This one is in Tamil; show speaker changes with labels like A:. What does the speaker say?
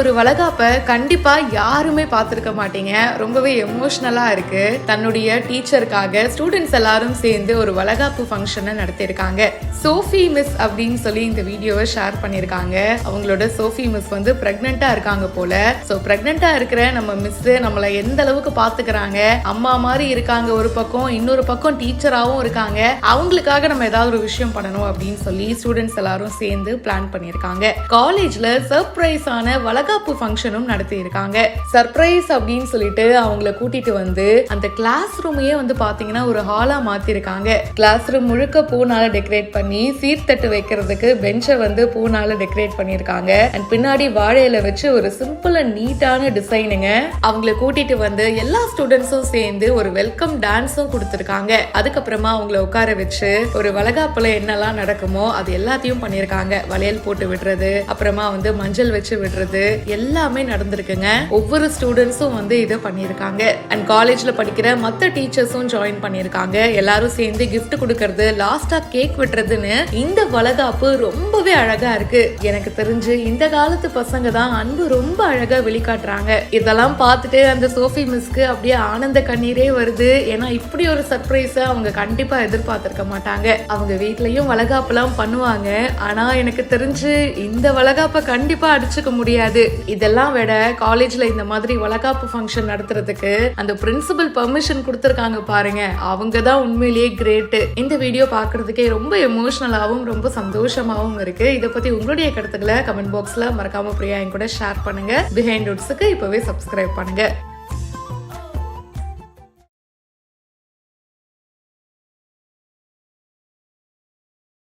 A: ஒரு வளகாப்பை கண்டிப்பா யாருமே பார்த்திருக்க மாட்டீங்க. ரொம்பவே எமோஷனலா இருக்கு. தன்னுடைய டீச்சருக்காக ஸ்டூடெண்ட்ஸ் எல்லாரும் சேர்ந்து ஒரு வளகாப்பு ஃபங்க்ஷனை நடத்தியிருக்காங்க. சோஃபி மிஸ் அப்படின்னு சொல்லி இந்த வீடியோவை ஷேர் பண்ணியிருக்காங்க. அவங்களோட சோஃபி மிஸ் வந்து பிரெக்னெண்டா இருக்காங்க போல. ஸோ பிரெக்னெண்டா இருக்கிற நம்ம மிஸ் நம்மளை எந்த அளவுக்கு பாத்துக்கிறாங்க, அம்மா மாதிரி இருக்காங்க ஒரு பக்கம், இன்னொரு பக்கம் டீச்சராகவும் இருக்காங்க. அவங்களுக்காக நம்ம ஏதாவது ஒரு விஷயம் பண்ணணும் அப்படின்னு சொல்லி ஸ்டூடெண்ட்ஸ் எல்லாரும் சேர்ந்து பிளான் பண்ணியிருக்காங்க. காலேஜ்ல சர்ப்ரைஸான வளகாப்பு ஃபங்க்ஷனும் நடத்தி இருக்காங்க. சர்ப்ரைஸ் அப்படின்னு சொல்லிட்டு அவங்கள கூட்டிட்டு வந்து அந்த கிளாஸ் ரூமையே வந்து பாத்தீங்கன்னா ஒரு ஹாலா மாத்திருக்காங்க. கிளாஸ் ரூம் முழுக்க பூனால டெக்கரேட் பண்ணி சீர்தட்டு வைக்கிறதுக்கு பெஞ்சை வந்து பூனால டெக்கரேட் பண்ணிருக்காங்க. அண்ட் பின்னாடி வாழையில வச்சு ஒரு சிம்பிள் அண்ட் நீட்டான டிசைனுங்க. அவங்கள கூட்டிட்டு வந்து எல்லா ஸ்டூடெண்ட்ஸும் சேர்ந்து ஒரு வெல்கம் டான்ஸும் கொடுத்திருக்காங்க. அதுக்கப்புறமா அவங்கள உட்கார வச்சு ஒரு வளகாப்புல என்னெல்லாம் நடக்குமோ அது எல்லாத்தையும் பண்ணிருக்காங்க. வளையல் போட்டு விடுறது, அப்புறமா வந்து மஞ்சள் வச்சு விடுறது எல்லாமே நடந்திருக்குங்க. ஒவ்வொரு ஸ்டூடெண்ட்ஸும் வந்து இதை பண்ணிருக்காங்க. அண்ட் காலேஜ்ல படிக்கிற மத்த டீச்சர்ஸும் ஜாயின் பண்ணிருக்காங்க. எல்லாரும் சேர்ந்து கிஃப்ட் கொடுக்கறது, லாஸ்டா கேக் வெட்டுறதுன்னு இந்த வளகாப்பு ரொம்பவே அழகா இருக்கு. எனக்கு தெரிஞ்சு இந்த காலத்து பசங்க தான் அன்பு ரொம்ப அழகா வெளிக்காட்டுறாங்க. இதெல்லாம் பார்த்துட்டு அந்த சோஃபி மிஸ்க்கு அப்படியே ஆனந்த கண்ணீரே வருது. ஏன்னா இப்படி ஒரு சர்ப்ரைஸ அவங்க கண்டிப்பா எதிர்பார்த்திருக்க மாட்டாங்க. அவங்க வீட்லயும் வளகாப்புலாம் பண்ணுவாங்க. ஆனா எனக்கு தெரிஞ்சு இந்த வளகாப்பை கண்டிப்பா அடிச்சுக்க முடியாது. இதெல்லாம் விட காலேஜ்ல இந்த மாதிரி வளகாப்பு ஃபங்க்ஷன் நடத்துறதுக்கு அந்த பிரின்சிபல் பெர்மிஷன் கொடுத்திருக்காங்க பாருங்க, அவங்க தான் உண்மையிலேயே கிரேட். இந்த வீடியோ பாக்குறதுக்கே ரொம்ப எமோஷனலாவும் ரொம்ப சந்தோஷமாவும் இருக்கு. இதை பத்தி உங்களுடைய கருத்துக்களை கமெண்ட் பாக்ஸ்ல மறக்காம பிரியா என் கூட ஷேர் பண்ணுங்க. பிஹைண்ட் ரூட்ஸ்க்கு இப்பவே சப்ஸ்கிரைப் பண்ணுங்க.